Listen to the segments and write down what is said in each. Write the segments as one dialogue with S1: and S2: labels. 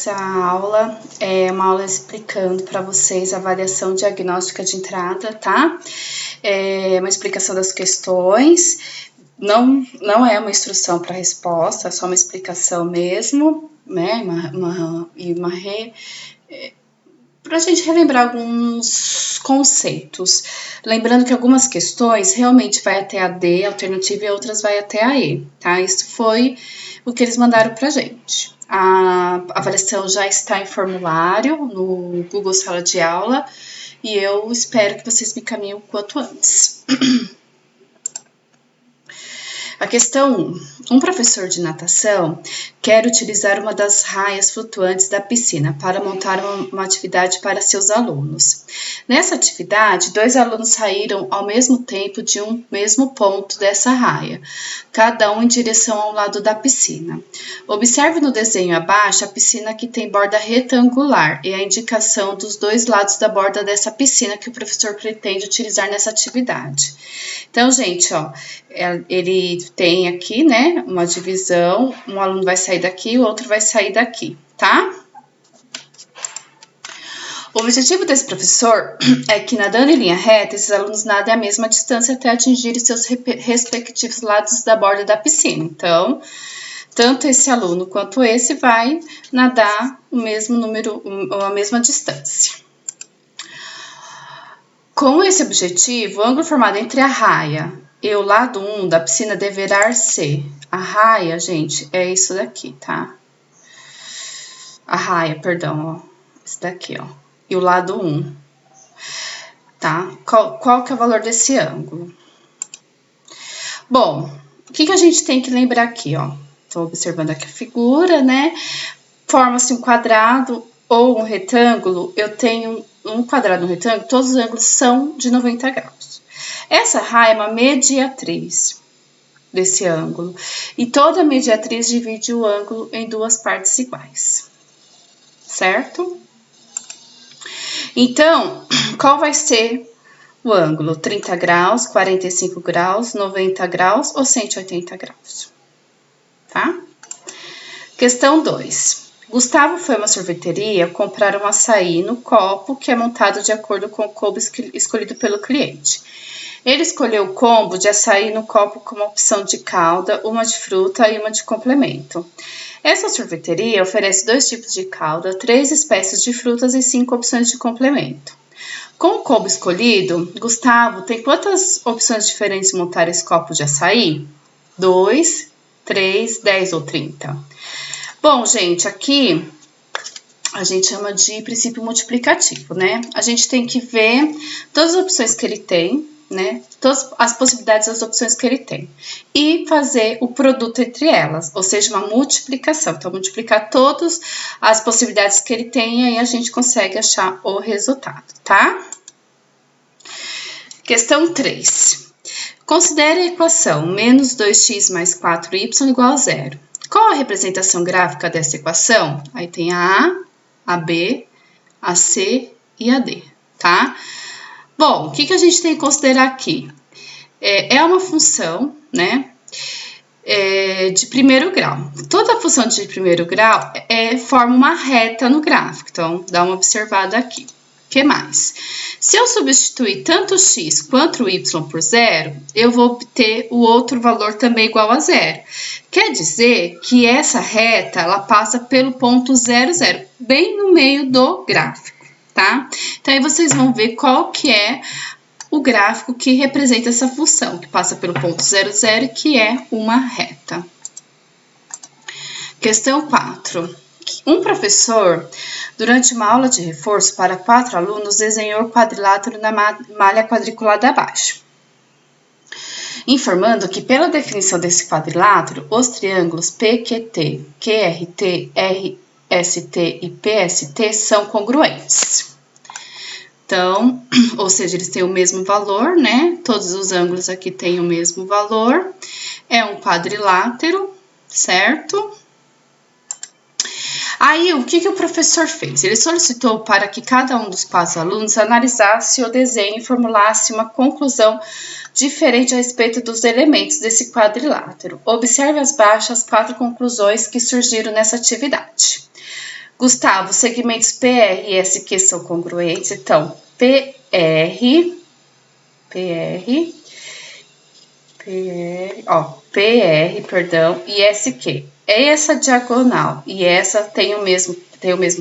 S1: essa aula é uma aula explicando para vocês a avaliação diagnóstica de entrada, tá? É uma explicação das questões, não é uma instrução para resposta, é só uma explicação mesmo, né? Para a gente relembrar alguns conceitos. Lembrando que algumas questões realmente vai até a D, alternativa, e outras vai até a E, tá? Isso foi o que eles mandaram pra gente. A avaliação já está em formulário no Google Sala de Aula e eu espero que vocês me encaminhem o quanto antes. A questão 1. Um professor de natação quer utilizar uma das raias flutuantes da piscina para montar uma atividade para seus alunos. Nessa atividade, 2 alunos saíram ao mesmo tempo de um mesmo ponto dessa raia, cada um em direção ao lado da piscina. Observe no desenho abaixo a piscina que tem borda retangular e a indicação dos 2 lados da borda dessa piscina que o professor pretende utilizar nessa atividade. Então, gente, ó, ele tem aqui, né, uma divisão, um aluno vai sair daqui, o outro vai sair daqui, tá? O objetivo desse professor é que, nadando em linha reta, esses alunos nadem a mesma distância até atingir os seus respectivos lados da borda da piscina. Então, tanto esse aluno quanto esse vai nadar o mesmo número, a mesma distância. Com esse objetivo, o ângulo formado entre a raia e o lado 1 da piscina deverá ser... A raia, gente, é isso daqui, tá? A raia, perdão, ó. Esse daqui, ó. E o lado 1, tá? Qual que é o valor desse ângulo? Bom, o que a gente tem que lembrar aqui, ó? Tô observando aqui a figura, né? Forma-se um quadrado ou um retângulo. Eu tenho um quadrado e um retângulo, todos os ângulos são de 90 graus. Essa raia é uma mediatriz desse ângulo. E toda mediatriz divide o ângulo em 2 partes iguais. Certo? Então, qual vai ser o ângulo? 30 graus, 45 graus, 90 graus ou 180 graus? Tá? Questão 2. Gustavo foi a uma sorveteria comprar um açaí no copo que é montado de acordo com o combo escolhido pelo cliente. Ele escolheu o combo de açaí no copo com uma opção de calda, uma de fruta e uma de complemento. Essa sorveteria oferece 2 tipos de calda, 3 espécies de frutas e 5 opções de complemento. Com o combo escolhido, Gustavo tem quantas opções diferentes de montar esse copo de açaí? 2, 3, 10 ou 30? Bom, gente, aqui a gente chama de princípio multiplicativo, né? A gente tem que ver todas as opções que ele tem, né? Todas as possibilidades das opções que ele tem. E fazer o produto entre elas, ou seja, uma multiplicação. Então, multiplicar todas as possibilidades que ele tem e aí a gente consegue achar o resultado, tá? Questão 3. Considere a equação menos 2x mais 4y igual a 0. Qual a representação gráfica dessa equação? Aí tem a A, a B, a C e a D, tá? Bom, o que a gente tem que considerar aqui? É uma função, né, de primeiro grau. Toda função de primeiro grau forma uma reta no gráfico, então dá uma observada aqui. O que mais? Se eu substituir tanto o x quanto o y por 0, eu vou obter o outro valor também igual a 0. Quer dizer que essa reta, ela passa pelo ponto 0, 0, bem no meio do gráfico, tá? Então, aí vocês vão ver qual que é o gráfico que representa essa função, que passa pelo ponto 0, 0, que é uma reta. Questão 4. Um professor, durante uma aula de reforço para 4 alunos, desenhou o quadrilátero na malha quadriculada abaixo, informando que, pela definição desse quadrilátero, os triângulos PQT, QRT, RST e PST são congruentes. Então, ou seja, eles têm o mesmo valor, né? Todos os ângulos aqui têm o mesmo valor. É um quadrilátero, certo? Aí, o que o professor fez? Ele solicitou para que cada um dos 4 alunos analisasse o desenho e formulasse uma conclusão diferente a respeito dos elementos desse quadrilátero. Observe abaixo as 4 conclusões que surgiram nessa atividade. Gustavo, segmentos PR e SQ são congruentes, então PR, perdão, e SQ. Essa diagonal e essa tem o mesmo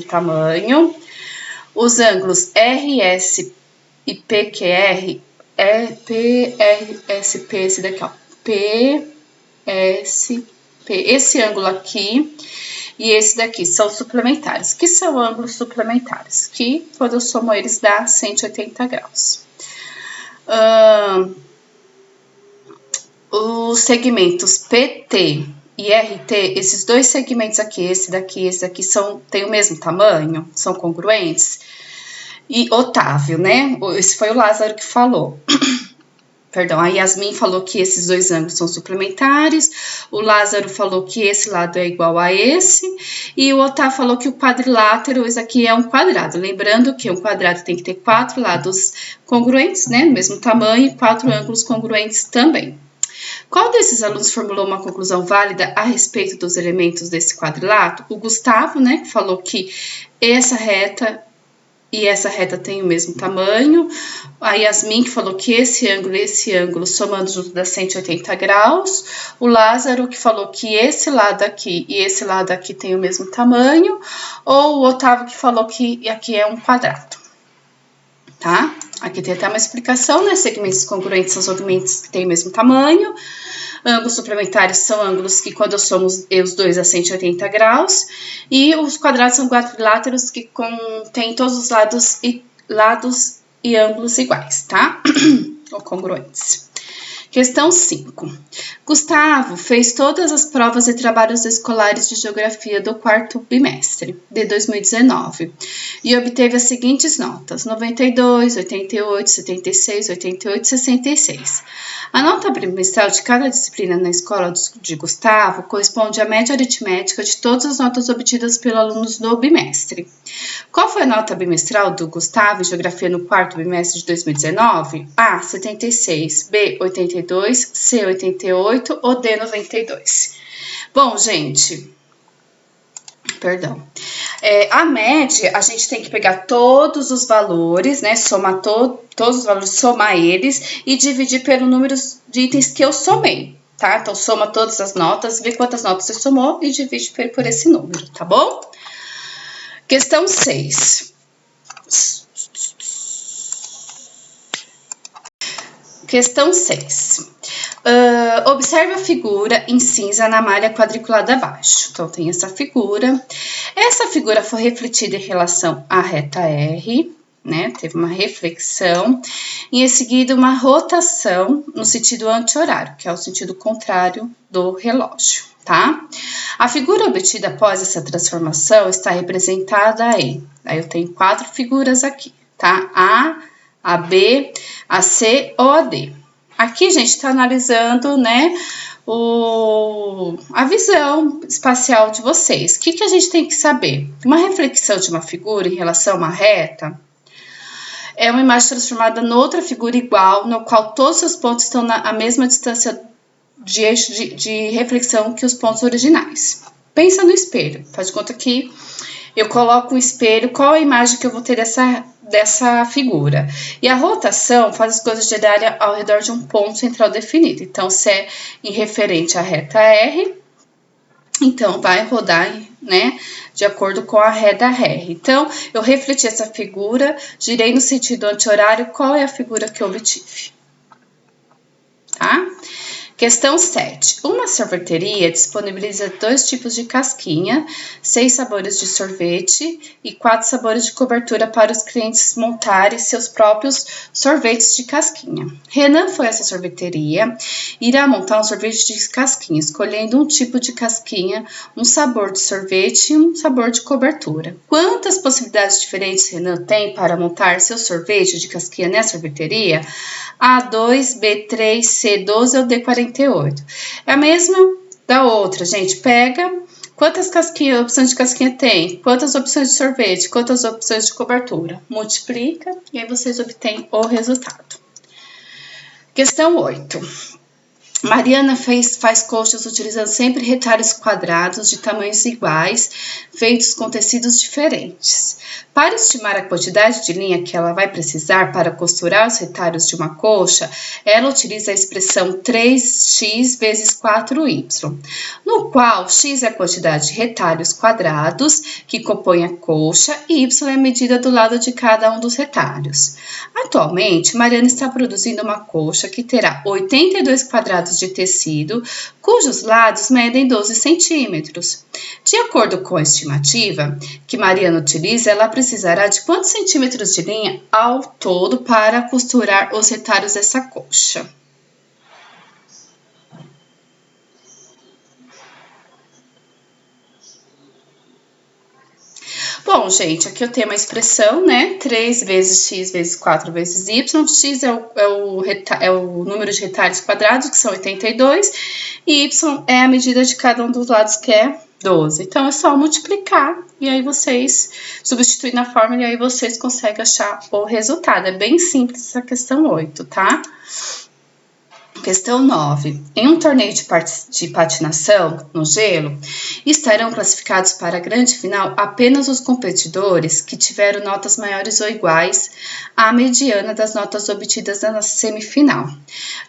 S1: tamanho. Os ângulos RS e PQR é PRSP, esse daqui, ó. PSP, esse ângulo aqui e esse daqui são suplementares. Que são ângulos suplementares? Que, quando eu somo eles, dá 180 graus. Os segmentos PT e RT, esses dois segmentos aqui, esse daqui, têm o mesmo tamanho? São congruentes? E Otávio, né? Esse foi o Lázaro que falou. Perdão, a Yasmin falou que esses dois ângulos são suplementares, o Lázaro falou que esse lado é igual a esse, e o Otávio falou que o quadrilátero, esse aqui é um quadrado. Lembrando que um quadrado tem que ter 4 lados congruentes, né, no mesmo tamanho, e 4 ângulos congruentes também. Qual desses alunos formulou uma conclusão válida a respeito dos elementos desse quadrilátero? O Gustavo, né, que falou que essa reta e essa reta tem o mesmo tamanho. A Yasmin, que falou que esse ângulo e esse ângulo somando junto dá 180 graus. O Lázaro, que falou que esse lado aqui e esse lado aqui tem o mesmo tamanho. Ou o Otávio, que falou que aqui é um quadrado. Tá? Aqui tem até uma explicação, né? Segmentos congruentes são segmentos que têm o mesmo tamanho. Ângulos suplementares são ângulos que, quando eu somo os dois, a 180 graus. E os quadrados são quadriláteros que contêm todos os lados e ângulos iguais, tá? Ou congruentes. Questão 5. Gustavo fez todas as provas e trabalhos escolares de geografia do 4º bimestre de 2019 e obteve as seguintes notas: 92, 88, 76, 88 e 66. A nota bimestral de cada disciplina na escola de Gustavo corresponde à média aritmética de todas as notas obtidas pelos alunos do bimestre. Qual foi a nota bimestral do Gustavo em geografia no 4º bimestre de 2019? A, 76, B, 82, C, 88 ou D, 92. Bom, gente, perdão. A média, a gente tem que pegar todos os valores, né? Somar todos os valores, somar eles e dividir pelo número de itens que eu somei, tá? Então, soma todas as notas, vê quantas notas você somou e divide por esse número, tá bom? Questão 6. Questão 6. Observe a figura em cinza na malha quadriculada abaixo. Então, tem essa figura. Essa figura foi refletida em relação à reta R, né? Teve uma reflexão. E em seguida, uma rotação no sentido anti-horário, que é o sentido contrário do relógio, tá? A figura obtida após essa transformação está representada em... Aí eu tenho 4 figuras aqui, tá? A B, a C ou a D. Aqui, gente, está analisando, né, a visão espacial de vocês. O que a gente tem que saber? Uma reflexão de uma figura em relação a uma reta é uma imagem transformada em outra figura igual, no qual todos os seus pontos estão à mesma distância de eixo de reflexão que os pontos originais. Pensa no espelho. Faz de conta que eu coloco um espelho, qual a imagem que eu vou ter dessa figura? E a rotação faz as coisas girarem ao redor de um ponto central definido. Então, se é em referente à reta R, então vai rodar, né, de acordo com a reta R. Então, eu refleti essa figura, girei no sentido anti-horário, qual é a figura que eu obtive? Tá? Questão 7. Uma sorveteria disponibiliza 2 tipos de casquinha, 6 sabores de sorvete e 4 sabores de cobertura para os clientes montarem seus próprios sorvetes de casquinha. Renan foi a essa sorveteria e irá montar um sorvete de casquinha, escolhendo um tipo de casquinha, um sabor de sorvete e um sabor de cobertura. Quantas possibilidades diferentes Renan tem para montar seu sorvete de casquinha nessa sorveteria? A2, B3, C12 ou D48. É a mesma da outra, gente. Pega quantas opções de casquinha tem, quantas opções de sorvete, quantas opções de cobertura. Multiplica e aí vocês obtêm o resultado. Questão 8. Mariana faz coxas utilizando sempre retalhos quadrados de tamanhos iguais, feitos com tecidos diferentes. Para estimar a quantidade de linha que ela vai precisar para costurar os retalhos de uma coxa, ela utiliza a expressão 3x vezes 4y, no qual x é a quantidade de retalhos quadrados que compõem a coxa e y é a medida do lado de cada um dos retalhos. Atualmente, Mariana está produzindo uma coxa que terá 82 quadrados de tecido, cujos lados medem 12 centímetros. De acordo com a estimativa que Mariana utiliza, ela precisará de quantos centímetros de linha ao todo para costurar os retalhos dessa coxa? Bom, gente, aqui eu tenho uma expressão, né? 3 vezes x vezes 4 vezes y. X é o número de retalhos quadrados, que são 82, e y é a medida de cada um dos lados, que é 12. Então, é só multiplicar e aí vocês substituem na fórmula e aí vocês conseguem achar o resultado. É bem simples essa questão 8, tá? Questão 9. Em um torneio de patinação no gelo, estarão classificados para a grande final apenas os competidores que tiveram notas maiores ou iguais à mediana das notas obtidas na semifinal.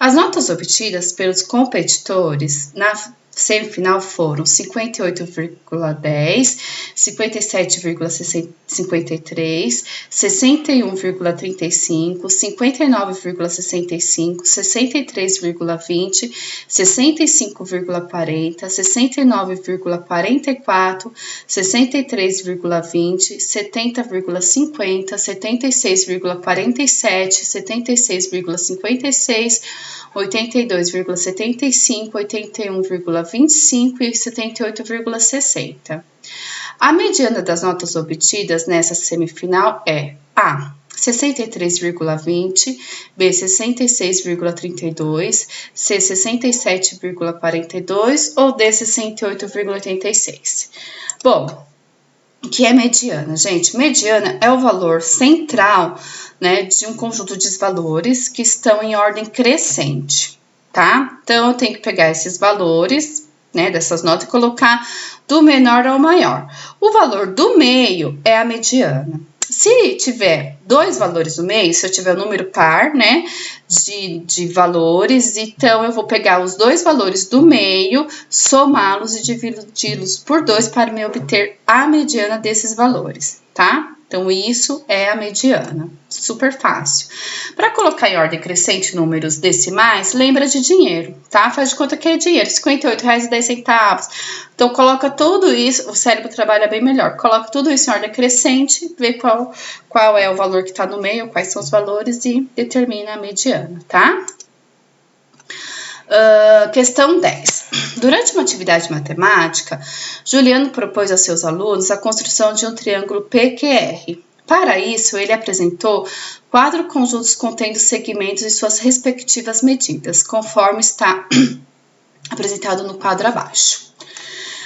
S1: As notas obtidas pelos competidores na semifinal foram 58,10, 57,53, 61,35, 59,65, 63,20, 65,40, 69,44, 63,20, 70,50, 76,47, 76,56, 82,75, 81,25 e 78,60. A mediana das notas obtidas nessa semifinal é A. 63,20, B. 66,32, C. 67,42 ou D. 68,86. Bom, o que é mediana, gente? Mediana é o valor central, né, de um conjunto de valores que estão em ordem crescente, tá? Então, eu tenho que pegar esses valores, né, dessas notas e colocar do menor ao maior. O valor do meio é a mediana. Se tiver dois valores no meio, se eu tiver o número par, né, de valores, então eu vou pegar os dois valores do meio, somá-los e dividi-los por 2 para me obter a mediana desses valores, tá? Então, isso é a mediana. Super fácil. Para colocar em ordem crescente números decimais, lembra de dinheiro, tá? Faz de conta que é dinheiro, R$58,10. Então, coloca tudo isso, o cérebro trabalha bem melhor. Coloca tudo isso em ordem crescente, vê qual é o valor que está no meio, quais são os valores e determina a mediana, tá? Questão 10. Durante uma atividade matemática, Juliano propôs aos seus alunos a construção de um triângulo PQR. Para isso, ele apresentou 4 conjuntos contendo segmentos e suas respectivas medidas, conforme está apresentado no quadro abaixo.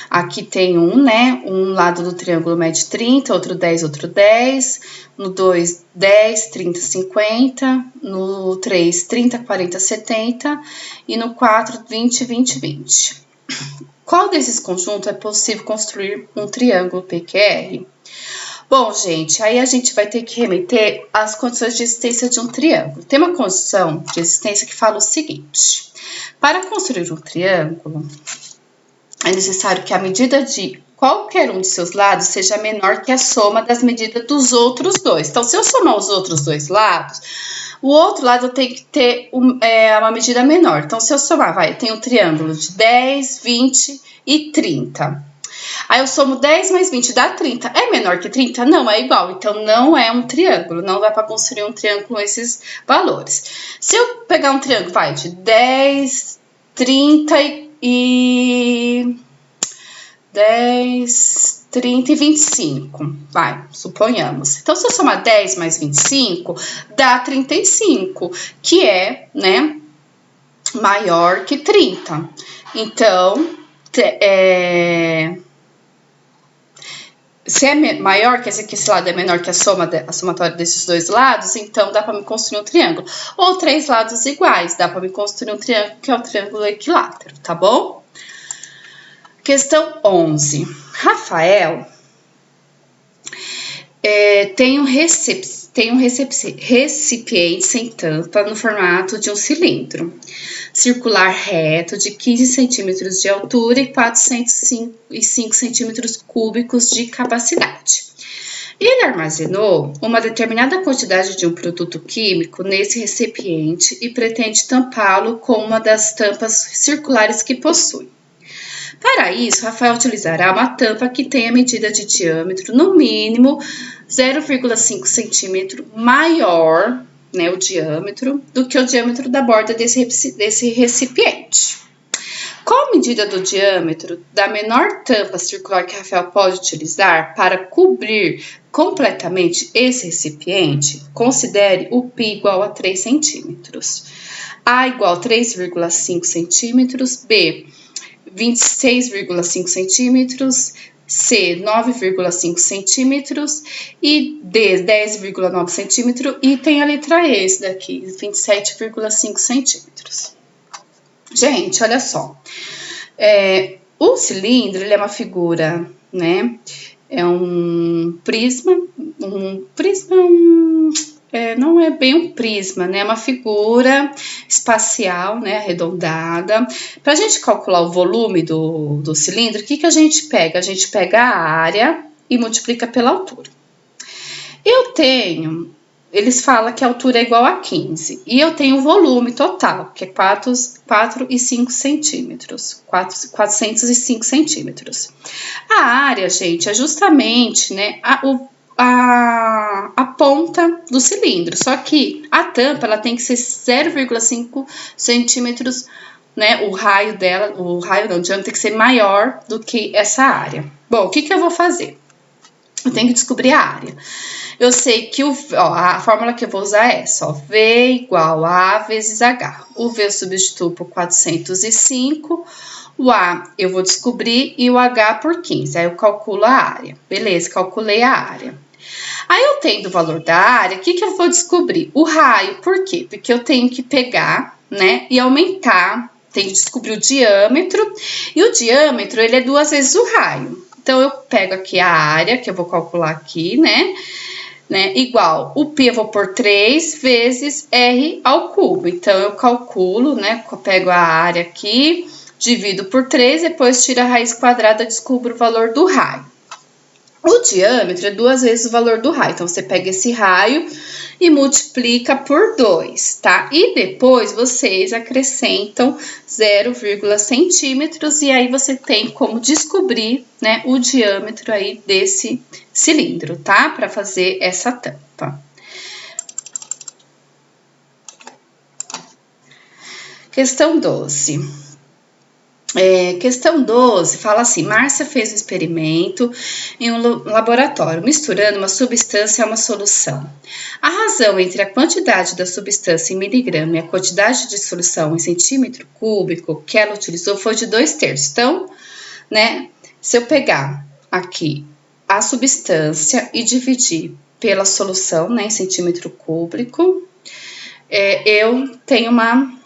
S1: Aqui tem um lado do triângulo mede 30, outro 10, outro 10. No 2, 10, 30, 50. No 3, 30, 40, 70. E no 4, 20, 20, 20. Qual desses conjuntos é possível construir um triângulo PQR? Bom, gente, aí a gente vai ter que remeter às condições de existência de um triângulo. Tem uma condição de existência que fala o seguinte: para construir um triângulo, é necessário que a medida de qualquer um de seus lados seja menor que a soma das medidas dos outros dois. Então, se eu somar os outros dois lados, o outro lado tem que ter uma medida menor. Então, se eu somar, eu tenho um triângulo de 10, 20 e 30. Aí eu somo 10 mais 20, dá 30. É menor que 30? Não, é igual. Então, não é um triângulo. Não dá para construir um triângulo com esses valores. Se eu pegar um triângulo, de 10, 30 e 10, 30 e 25, suponhamos. Então, se eu somar 10 mais 25, dá 35, que é, maior que 30. Então, Se é maior, quer dizer que esse lado é menor que a somatória desses dois lados, então dá para me construir um triângulo. Ou 3 lados iguais, dá para me construir um triângulo, que é o triângulo equilátero, tá bom? Questão 11. Rafael tem um recipiente sem tampa no formato de um cilindro circular reto de 15 centímetros de altura e 405 centímetros cúbicos de capacidade. Ele armazenou uma determinada quantidade de um produto químico nesse recipiente e pretende tampá-lo com uma das tampas circulares que possui. Para isso, Rafael utilizará uma tampa que tenha medida de diâmetro, no mínimo 0,5 centímetro maior, né, o diâmetro, do que o diâmetro da borda desse recipiente. Qual a medida do diâmetro da menor tampa circular que Rafael pode utilizar para cobrir completamente esse recipiente? Considere o π igual a 3 centímetros. A igual a 3,5 centímetros, B 26,5 centímetros, C 9,5 centímetros e D 10,9 centímetros e tem a letra E, esse daqui, 27,5 centímetros. Gente, olha só, o cilindro, ele é uma figura, né, é um prisma, não é bem um prisma, né? É uma figura espacial, né? Arredondada. Para a gente calcular o volume do cilindro, o que a gente pega? A gente pega a área e multiplica pela altura. Eles falam que a altura é igual a 15. E eu tenho o volume total, que é 405 centímetros. 405 centímetros. A área, gente, é justamente, né, a ponta do cilindro, só que a tampa ela tem que ser 0,5 centímetros, né? O diâmetro tem que ser maior do que essa área. Bom, o que eu vou fazer? Eu tenho que descobrir a área. Eu sei que a fórmula que eu vou usar é essa, ó, V igual a vezes H. O V eu substituo por 405, o A eu vou descobrir e o H por 15. Aí eu calculo a área. Beleza, calculei a área. Aí eu tendo o valor da área, o que eu vou descobrir? O raio, por quê? Porque eu tenho que pegar, né, e aumentar, tenho que descobrir o diâmetro, e o diâmetro, ele é 2 vezes o raio. Então, eu pego aqui a área, que eu vou calcular aqui, né, igual, o π eu vou por 3 vezes r ao cubo. Então, eu calculo, né, eu pego a área aqui, divido por 3, depois tiro a raiz quadrada, descubro o valor do raio. O diâmetro é 2 vezes o valor do raio, então você pega esse raio e multiplica por 2, tá? E depois vocês acrescentam 0,5 centímetros e aí você tem como descobrir, né, o diâmetro aí desse cilindro, tá? Para fazer essa tampa. Questão 12. Questão 12 fala assim: Márcia fez um experimento em um laboratório, misturando uma substância a uma solução. A razão entre a quantidade da substância em miligrama e a quantidade de solução em centímetro cúbico que ela utilizou foi de 2/3. Então, né, se eu pegar aqui a substância e dividir pela solução, né, em centímetro cúbico, eu tenho uma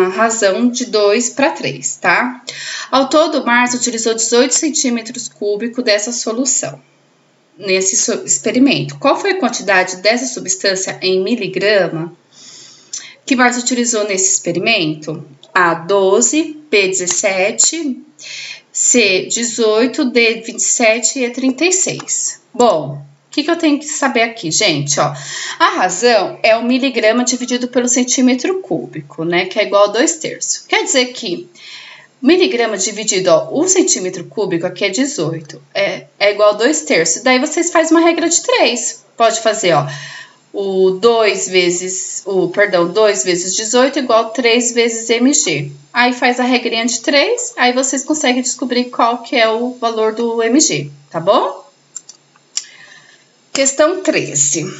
S1: razão de 2/3, tá? Ao todo, Márcia utilizou 18 centímetros cúbicos dessa solução, nesse experimento. Qual foi a quantidade dessa substância em miligrama que Márcia utilizou nesse experimento? A, 12, B, 17, C, 18, D, 27 e E, 36. Bom, o que eu tenho que saber aqui, gente? Ó, a razão é o miligrama dividido pelo centímetro cúbico, né? Que é igual a 2/3. Quer dizer que miligrama dividido, ó, o centímetro cúbico aqui é 18, é igual a 2/3. Daí vocês fazem uma regra de 3. Pode fazer, ó, 2 vezes 18 igual a 3 vezes mg. Aí faz a regrinha de 3, aí vocês conseguem descobrir qual que é o valor do mg, tá bom? Questão 13.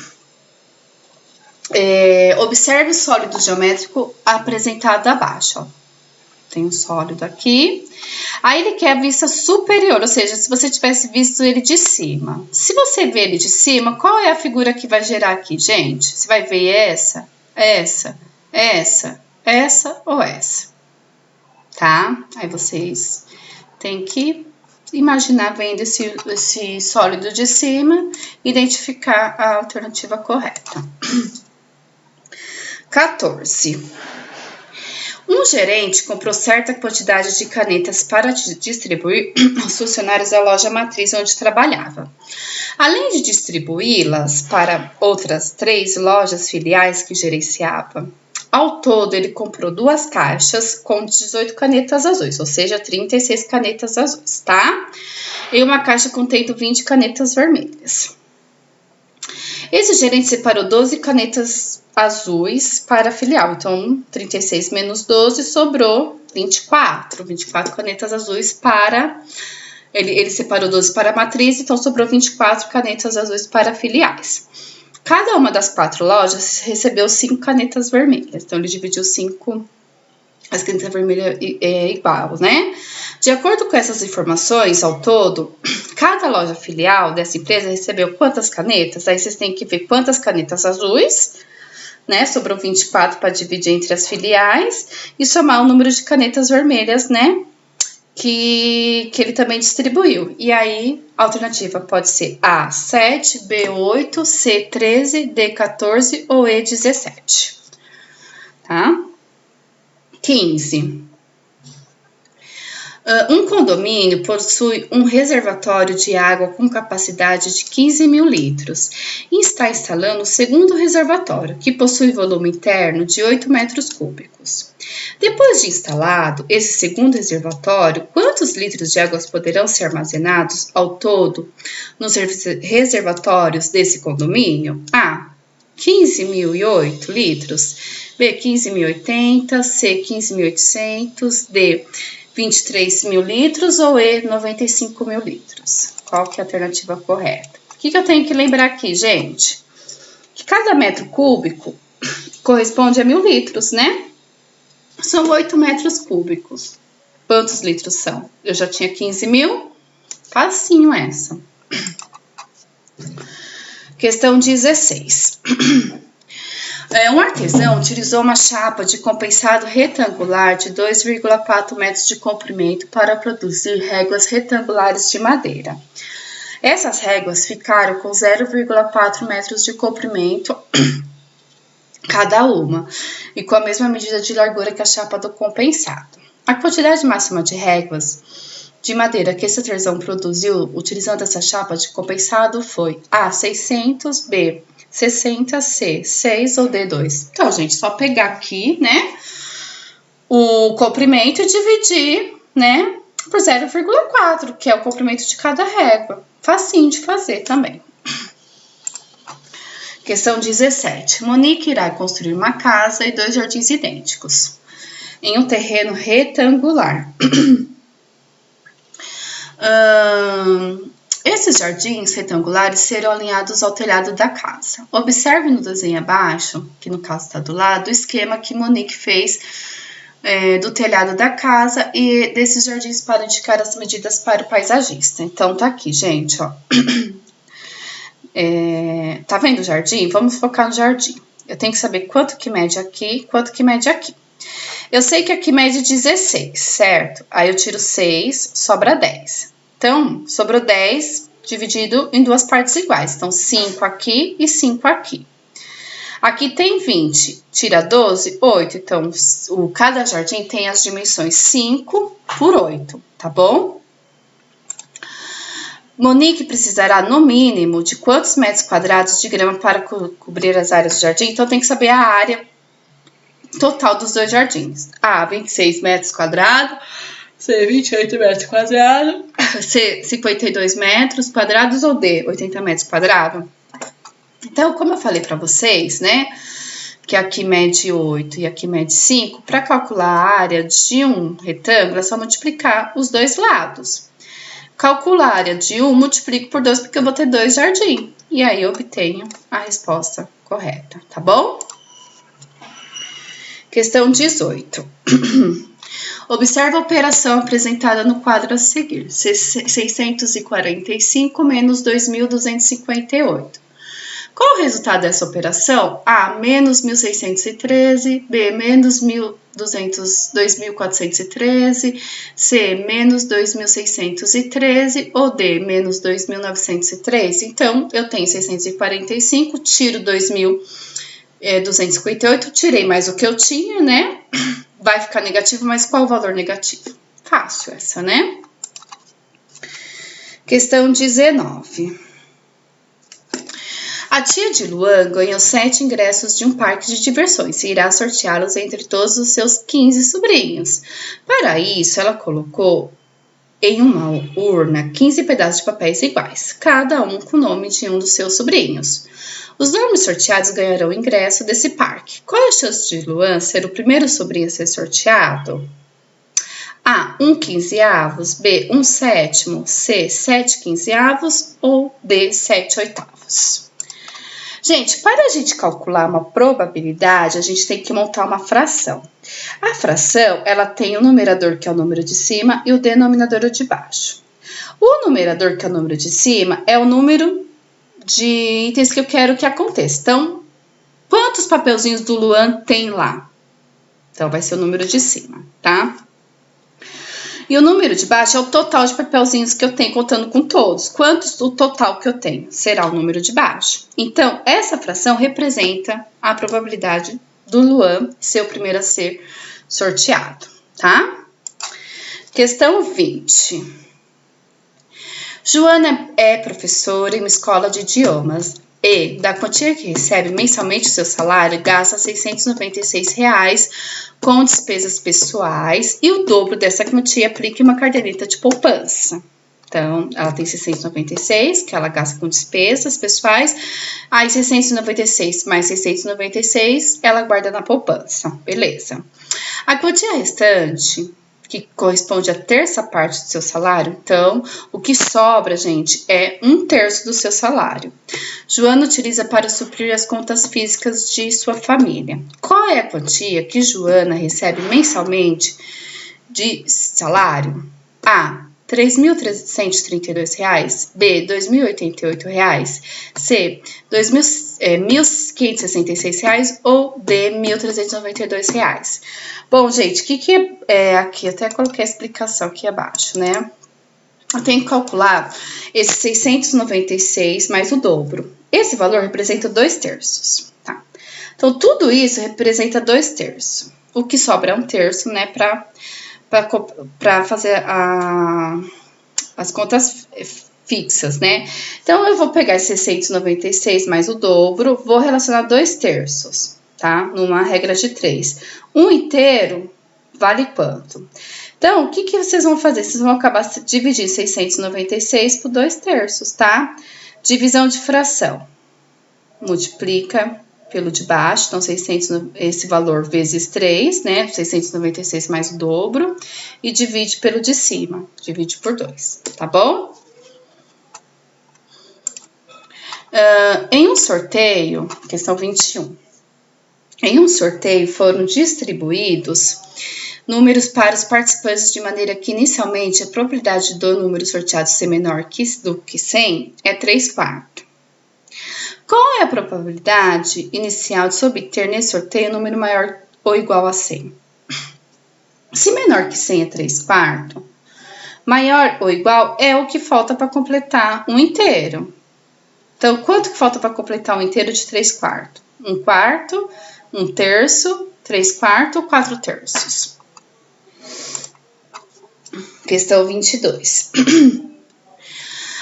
S1: Observe o sólido geométrico apresentado abaixo. Ó. Tem um sólido aqui. Aí ele quer a vista superior, ou seja, se você tivesse visto ele de cima. Se você vê ele de cima, qual é a figura que vai gerar aqui, gente? Você vai ver essa, essa, essa, essa ou essa, tá? Aí vocês têm que imaginar vendo esse sólido de cima, identificar a alternativa correta. 14. Um gerente comprou certa quantidade de canetas para distribuir aos funcionários da loja matriz onde trabalhava. Além de distribuí-las para outras 3 lojas filiais que gerenciava, ao todo ele comprou 2 caixas com 18 canetas azuis, ou seja, 36 canetas azuis, tá? E uma caixa contendo 20 canetas vermelhas. Esse gerente separou 12 canetas azuis para a filial, então 36 menos 12 sobrou 24 canetas azuis para... Ele separou 12 para a matriz, então sobrou 24 canetas azuis para filiais. Cada uma das 4 lojas recebeu 5 canetas vermelhas, então ele dividiu 5, as canetas vermelhas é igual, né? De acordo com essas informações, ao todo, cada loja filial dessa empresa recebeu quantas canetas? Aí vocês têm que ver quantas canetas azuis, né? Sobrou 24 para dividir entre as filiais e somar o número de canetas vermelhas, né? Que ele também distribuiu. E aí, a alternativa pode ser A, 7, B, 8, C, 13, D, 14 ou E, 17. Tá? 15. Um condomínio possui um reservatório de água com capacidade de 15 mil litros e está instalando o segundo reservatório, que possui volume interno de 8 metros cúbicos. Depois de instalado esse segundo reservatório, quantos litros de água poderão ser armazenados ao todo nos reservatórios desse condomínio? A, 15.008 litros, B, 15.080, C, 15.800, D, 23 mil litros ou E, 95 mil litros. Qual que é a alternativa correta? O que eu tenho que lembrar aqui, gente? Que cada metro cúbico corresponde a 1.000 litros, né? São 8 metros cúbicos. Quantos litros são? Eu já tinha 15 mil. Facinho essa. Questão 16. Um artesão utilizou uma chapa de compensado retangular de 2,4 metros de comprimento para produzir réguas retangulares de madeira. Essas réguas ficaram com 0,4 metros de comprimento cada uma e com a mesma medida de largura que a chapa do compensado. A quantidade máxima de réguas de madeira que esse artesão produziu utilizando essa chapa de compensado foi A, 600, B, 60, C, 6 ou D, 2. Então, gente, só pegar aqui, né, o comprimento e dividir, né, por 0,4, que é o comprimento de cada régua. Facinho de fazer também. Questão 17. Monique irá construir uma casa e 2 jardins idênticos em um terreno retangular. Esses jardins retangulares serão alinhados ao telhado da casa. Observe no desenho abaixo, que no caso está do lado, o esquema que Monique fez do telhado da casa e desses jardins para indicar as medidas para o paisagista. Então, tá aqui, gente, ó. Tá vendo o jardim? Vamos focar no jardim. Eu tenho que saber quanto que mede aqui, quanto que mede aqui. Eu sei que aqui mede 16, certo? Aí eu tiro 6, sobra 10. Então, sobrou 10 dividido em 2 partes iguais. Então, 5 aqui e 5 aqui. Aqui tem 20, tira 12, 8. Então, cada jardim tem as dimensões 5 por 8, tá bom? Monique precisará, no mínimo, de quantos metros quadrados de grama para cobrir as áreas do jardim? Então, tem que saber a área total dos 2 jardins. A, 26 metros quadrados. C, 28 metros quadrados. C, 52 metros quadrados ou D, 80 metros quadrados. Então, como eu falei para vocês, né, que aqui mede 8 e aqui mede 5, para calcular a área de um retângulo, é só multiplicar os 2 lados. Calculo a área de 1, multiplico por 2, porque eu vou ter 2 jardins. E aí, eu obtenho a resposta correta, tá bom? Questão 18. Observe a operação apresentada no quadro a seguir. 645 menos 2.258. Qual o resultado dessa operação? A, menos 1.613, B, menos 2.413, C, menos 2.613 ou D, menos 2.903. Então, eu tenho 645, tiro 2.258, tirei mais o que eu tinha, né? Vai ficar negativo, mas qual o valor negativo? Fácil essa, né? Questão 19. A tia de Luan ganhou 7 ingressos de um parque de diversões e irá sorteá-los entre todos os seus 15 sobrinhos. Para isso, ela colocou em uma urna 15 pedaços de papéis iguais, cada um com o nome de um dos seus sobrinhos. Os nomes sorteados ganharão o ingresso desse parque. Qual é a chance de Luan ser o primeiro sobrinho a ser sorteado? A, 1/15, B, 1/7, C, 7/15 ou D, 7/8. Gente, para a gente calcular uma probabilidade, a gente tem que montar uma fração. A fração, ela tem o numerador, que é o número de cima, e o denominador, o de baixo. O numerador, que é o número de cima, é o número de itens que eu quero que aconteça. Então, quantos papelzinhos do Luan tem lá? Então, vai ser o número de cima, tá? E o número de baixo é o total de papelzinhos que eu tenho, contando com todos. Quantos o total que eu tenho? Será o número de baixo. Então, essa fração representa a probabilidade do Luan ser o primeiro a ser sorteado, tá? Questão 20. Joana é professora em uma escola de idiomas e, da quantia que recebe mensalmente o seu salário, gasta R$ 696 com despesas pessoais e o dobro dessa quantia aplica em uma caderneta de poupança. Então, ela tem 696, que ela gasta com despesas pessoais, aí 696 mais 696, ela guarda na poupança, beleza. A quantia restante, que corresponde à terça parte do seu salário, então, o que sobra, gente, é 1/3 do seu salário. Joana utiliza para suprir as contas físicas de sua família. Qual é a quantia que Joana recebe mensalmente de salário? A, R$ 3.332, B, R$ 2.088, C, R$ 1.566 ou D, R$ 1.392. Bom, gente, o que é aqui? Até coloquei a explicação aqui abaixo, né? Eu tenho que calcular esse 696 mais o dobro. Esse valor representa 2/3, tá? Então, tudo isso representa 2/3. O que sobra é 1/3, né, para fazer as contas fixas, né? Então, eu vou pegar esse 696 mais o dobro, vou relacionar 2/3, tá? Numa regra de 3. 1/3 vale quanto? Então, o que vocês vão fazer? Vocês vão acabar dividindo 696 por 2/3, tá? Divisão de fração. Multiplica pelo de baixo, então 600, esse valor vezes 3, né? 696 mais o dobro. E divide pelo de cima, divide por 2, tá bom? Em um sorteio, questão 21. Em um sorteio foram distribuídos números para os participantes de maneira que, inicialmente, a probabilidade do número sorteado ser menor do que 100 é 3/4. Qual é a probabilidade inicial de se obter nesse sorteio um número maior ou igual a 100? Se menor que 100 é 3/4, maior ou igual é o que falta para completar um inteiro. Então, quanto que falta para completar um inteiro de 3/4? 1/4, 1/3, 3/4 ou 4/3? Questão 22.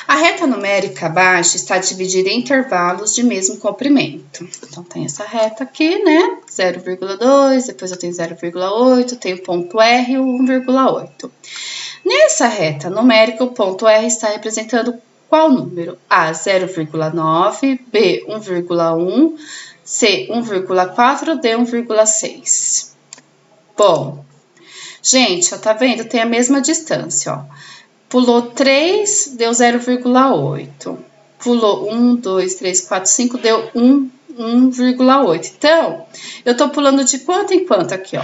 S1: A reta numérica abaixo está dividida em intervalos de mesmo comprimento. Então, tem essa reta aqui, né? 0,2, depois eu tenho 0,8, tenho o ponto R e o 1,8. Nessa reta numérica, o ponto R está representando qual número? A, 0,9, B, 1,1, C, 1,4 ou D, 1,6. Bom, gente, ó, tá vendo? Tem a mesma distância, ó. Pulou 3, deu 0,8. Pulou 1, 2, 3, 4, 5, deu 1,8. Então, eu tô pulando de quanto em quanto aqui, ó?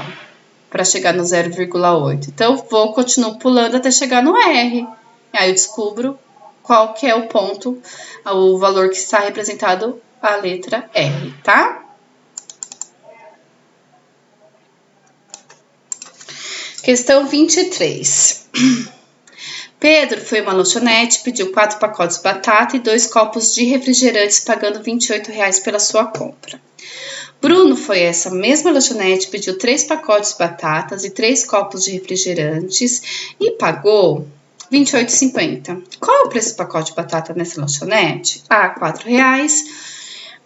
S1: para chegar no 0,8. Então, continuo pulando até chegar no R. Aí eu descubro qual que é o ponto, o valor que está representado a letra R, tá? Questão 23. Pedro foi a uma lanchonete, pediu 4 pacotes de batata e 2 copos de refrigerantes, pagando R$ 28,00 pela sua compra. Bruno foi a essa mesma lanchonete, pediu 3 pacotes de batatas e 3 copos de refrigerantes e pagou R$ 28,50. Qual é o preço do pacote de batata nessa lanchonete? A, R$ 4,00,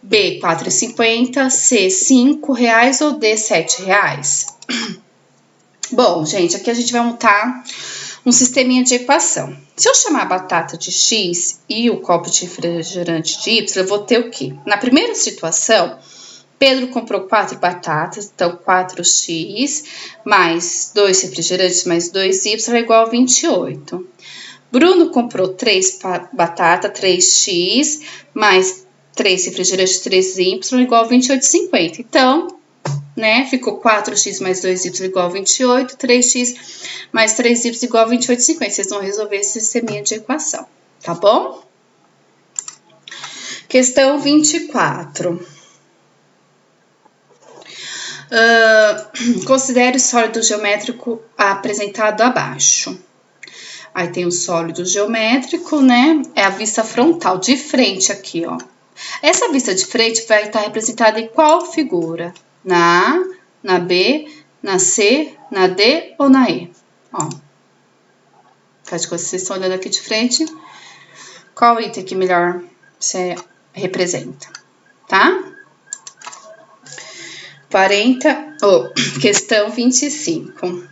S1: B, R$ 4,50, C, R$ 5,00 ou D, R$ 7,00? Bom, gente, aqui a gente vai montar um sisteminha de equação. Se eu chamar a batata de X e o copo de refrigerante de Y, eu vou ter o quê? Na primeira situação, Pedro comprou 4 batatas, então 4x mais 2 refrigerantes mais 2y é igual a 28. Bruno comprou 3 batatas, 3x mais 3 refrigerantes, 3y igual a 28,50. Então, né, ficou 4x mais 2y igual a 28, 3x mais 3y igual a 28,50. Vocês vão resolver esse sisteminha de equação, tá bom? Questão 24. Considere o sólido geométrico apresentado abaixo. Aí tem o sólido geométrico, né? É a vista frontal, de frente aqui, ó. Essa vista de frente vai estar representada em qual figura? Na A, na B, na C, na D ou na E? Ó. Faz de conta que vocês estão olhando aqui de frente. Qual item que melhor você representa, tá? Questão 25.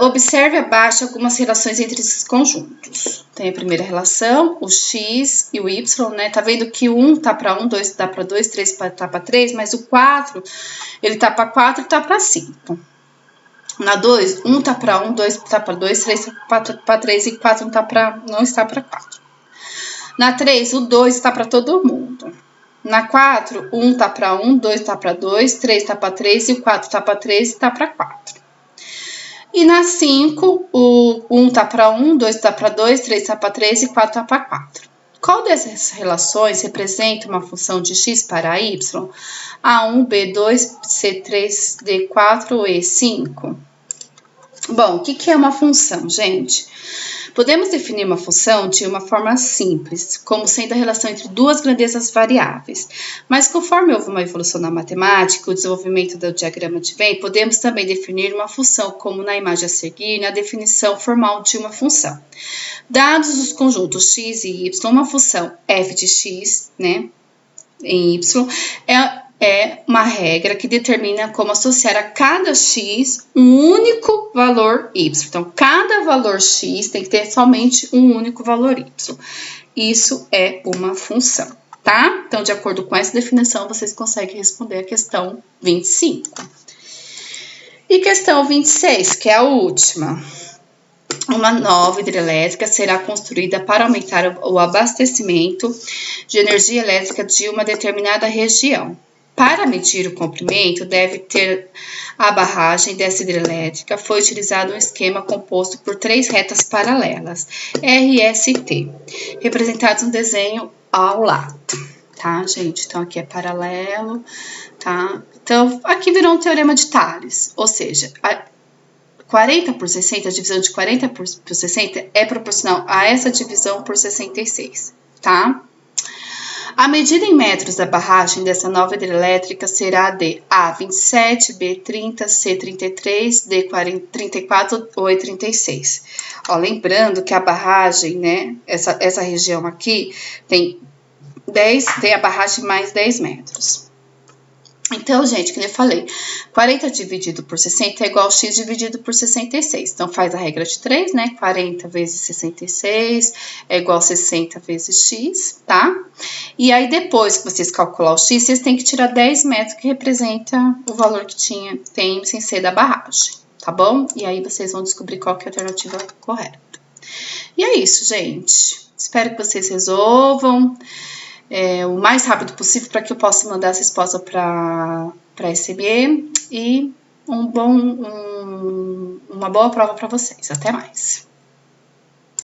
S1: Observe abaixo algumas relações entre esses conjuntos. Tem a primeira relação, o x e o y, né? Tá vendo que 1 tá para 1, 2 tá para 2, 3 tá para 3, mas o 4, ele tá para 4 e tá para 5. Na 2, 1 tá para 1, 2 tá para 2, 3 tá para 3 e 4 não está para 4. Na 3, o 2 está para todo mundo. Na 4, 1 tá para 1, 2 tá para 2, 3 tá para 3 e o 4 tá para 3 e tá para 4. E na 5, o 1 tá para 1, 2 tá para 2, 3 tá para 3 e 4 tá para 4. Qual dessas relações representa uma função de x para y? A1, B2, C3, D4 ou E5? Bom, o que é uma função, gente? Podemos definir uma função de uma forma simples, como sendo a relação entre duas grandezas variáveis. Mas conforme houve uma evolução na matemática, o desenvolvimento do diagrama de Venn, podemos também definir uma função, como na imagem a seguir, na definição formal de uma função. Dados os conjuntos x e y, uma função f de x, né, em y, é uma regra que determina como associar a cada x um único valor y. Então, cada valor x tem que ter somente um único valor y. Isso é uma função, tá? Então, de acordo com essa definição, vocês conseguem responder a questão 25. E questão 26, que é a última. Uma nova hidrelétrica será construída para aumentar o abastecimento de energia elétrica de uma determinada região. Para medir o comprimento, deve ter a barragem dessa hidrelétrica. Foi utilizado um esquema composto por 3 retas paralelas, RST, representados no desenho ao lado, tá, gente? Então, aqui é paralelo, tá? Então, aqui virou um teorema de Thales, ou seja, 40 por 60, a divisão de 40 por 60 é proporcional a essa divisão por 66, tá? A medida em metros da barragem dessa nova hidrelétrica será de A, 27, B, 30, C, 33, D, 34 ou E, 36. Ó, lembrando que a barragem, né, essa região aqui, tem a barragem mais 10 metros. Então, gente, como eu falei, 40 dividido por 60 é igual a x dividido por 66. Então, faz a regra de 3, né? 40 vezes 66 é igual a 60 vezes x, tá? E aí, depois que vocês calcular o x, vocês têm que tirar 10 metros, que representa o valor que tem sem ser da barragem, tá bom? E aí, vocês vão descobrir qual que é a alternativa correta. E é isso, gente. Espero que vocês resolvam o mais rápido possível para que eu possa mandar essa resposta para a SME. E uma boa prova para vocês. Até mais!